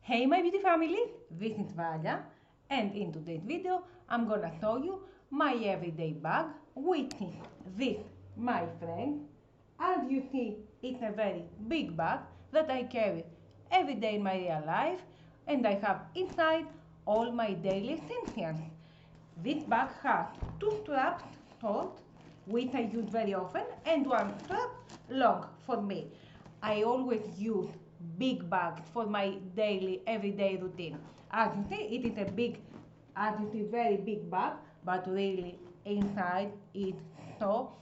Hey my beauty family, this is Valya, and in today's video I'm gonna show you my everyday bag, which is this, my friend. As you see, it's a very big bag that I carry every day in my real life, and I have inside all my daily essentials. This bag has two straps short, which I use very often, and one strap long for me. I always use big bags for my daily, everyday routine. As you see, it is a big, as you see, very big bag, but really inside it's so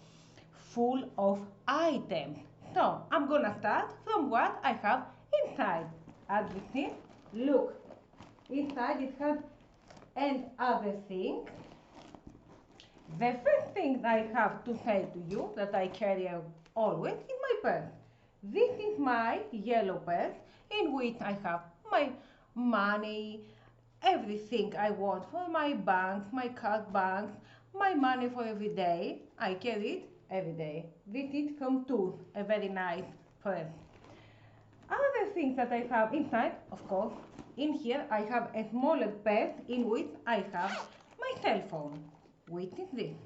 full of items. So I'm gonna start from what I have inside. As you see, look, inside it has and other things. The first thing I have to say to you that I carry always is my purse. This is my yellow purse in which I have my money, everything I want for my banks, my card banks, my money for every day. I carry it every day. This is from Tooth, a very nice purse. Other things that I have inside, of course, in here I have a smaller purse in which I have my cell phone, which is this.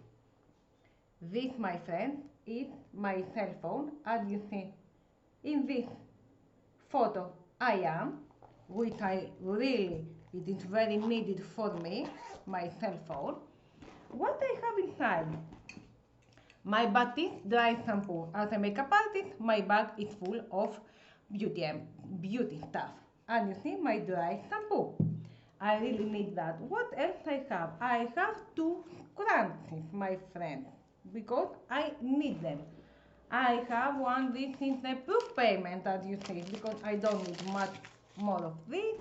This, my friend, is my cell phone. As you see in this photo, I am, which I really, it is very needed for me, my cell phone. What I have inside? My Batiste dry shampoo. As a makeup artist, my bag is full of beauty stuff. And you see my dry shampoo. I really need that. What else I have? I have two scrunchies, my friend, because I need them. I have one, this is the proof payment, as you see, because I don't need much more of this.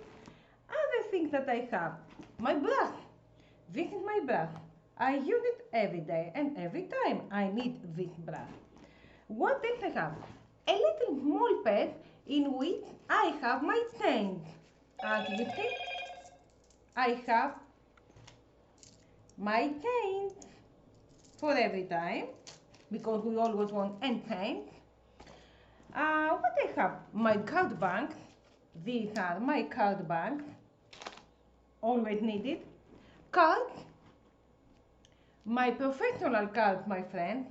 Other things that I have, my brush. This is my brush. I use it every day and every time I need this brush. What else I have? A little small purse in which I have my chains. As you see, I have my chains for every time, because we always want end chains. What I have? My card banks. These are my card banks, always needed. Cards, my professional cards, my friend.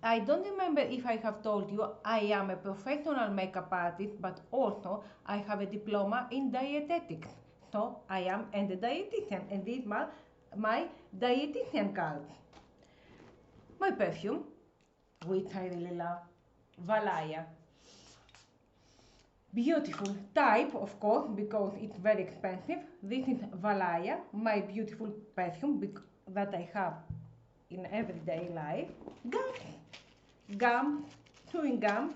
I don't remember if I have told you I am a professional makeup artist, but also I have a diploma in dietetics. So I am a dietitian, and these are my dietitian cards. My perfume, which I really love, Valya. Beautiful type, of course, because it's very expensive. This is Valya, my beautiful perfume that I have in everyday life. Gum, chewing gum,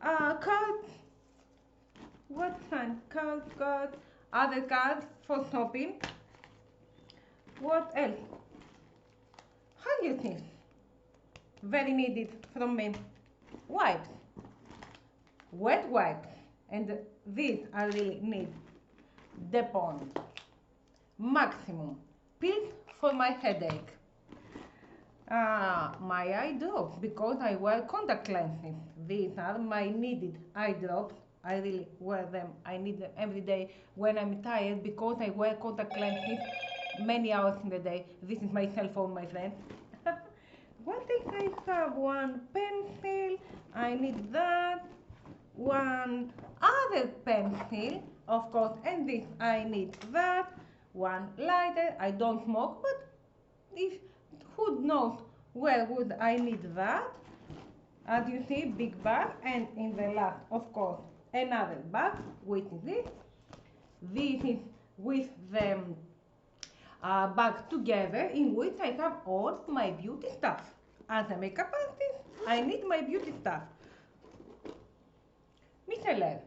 cards, what kind? Cards, other cards for shopping. What else? Handkerchiefs, very needed from me. Wipes, wet wipes, and these I really need. Depon, Maximum, pills for my headache. My eye drops, because I wear contact lenses. These are my needed eye drops. I really wear them. I need them every day when I'm tired, because I wear contact lenses many hours in the day. This is my cell phone, my friend. What if I have? One pencil, I need that. One other pencil, of course, and this, I need that. One lighter, I don't smoke, but if who knows where would I need that? As you see, big bag, and in the last, of course, another bag, which is this. This is with the bag together, in which I have all my beauty stuff. As a makeup artist, I need my beauty stuff. Micellar,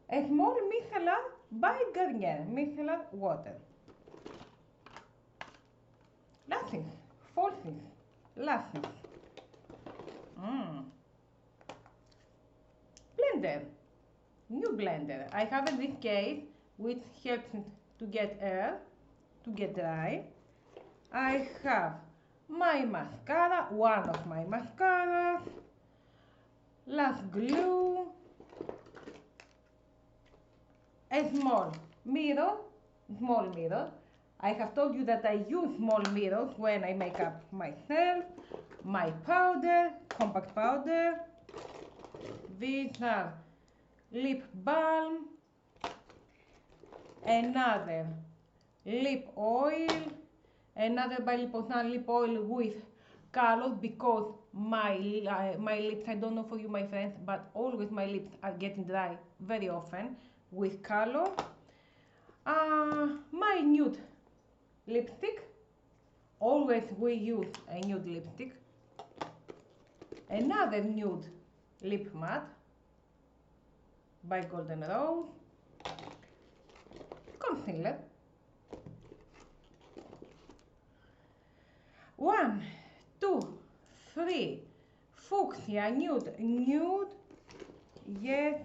a small micellar by Garnier, micellar water. Lashes, falsies, lashes. Blender, new blender. I have in this case, which helps to get air, to get dry. I have my mascara, one of my mascaras, lash glue, a small mirror, I have told you that I use small mirrors when I make up myself, my powder, compact powder. These are lip balm, another lip oil, another by Liposan lip oil with color because my lips, I don't know for you my friends, but always my lips are getting dry very often with color. My nude lipstick, always we use a nude lipstick. Another nude lip matte by Golden Rose. Concealer. 1, 2, 3, fuchsia nude, yes,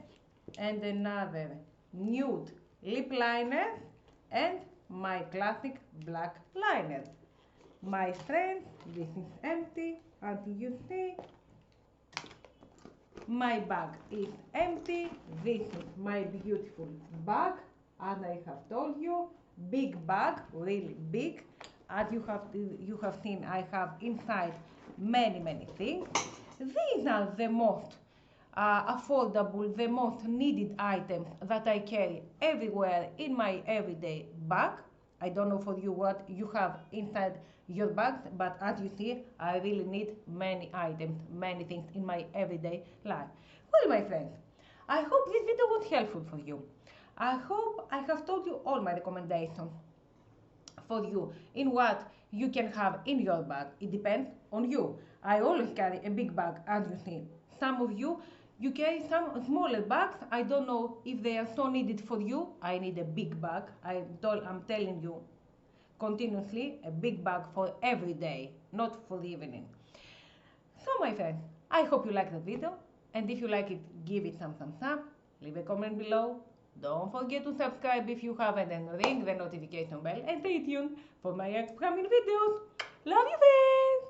and another nude lip liner and my classic black liner. My friends, this is empty, as you see. My bag is empty. This is my beautiful bag, as I have told you, big bag, really big. As you have seen, I have inside many things. These are the most affordable, the most needed items that I carry everywhere in my everyday bag. I don't know for you what you have inside your bags, but as you see, I really need many items, many things in my everyday life. Well, my friends, I hope this video was helpful for you. I hope I have told you all my recommendations for you in what you can have in your bag. It depends on you. I always carry a big bag, as you see. Some of you carry some smaller bags. I don't know if they are so needed for you. I need a big bag. I'm telling you continuously, a big bag for every day, not for the evening. So my friends, I hope you like the video, and if you like it, give it some thumbs up, leave a comment below. Don't forget to subscribe if you haven't, and ring the notification bell, and stay tuned for my upcoming videos. Love you, friends!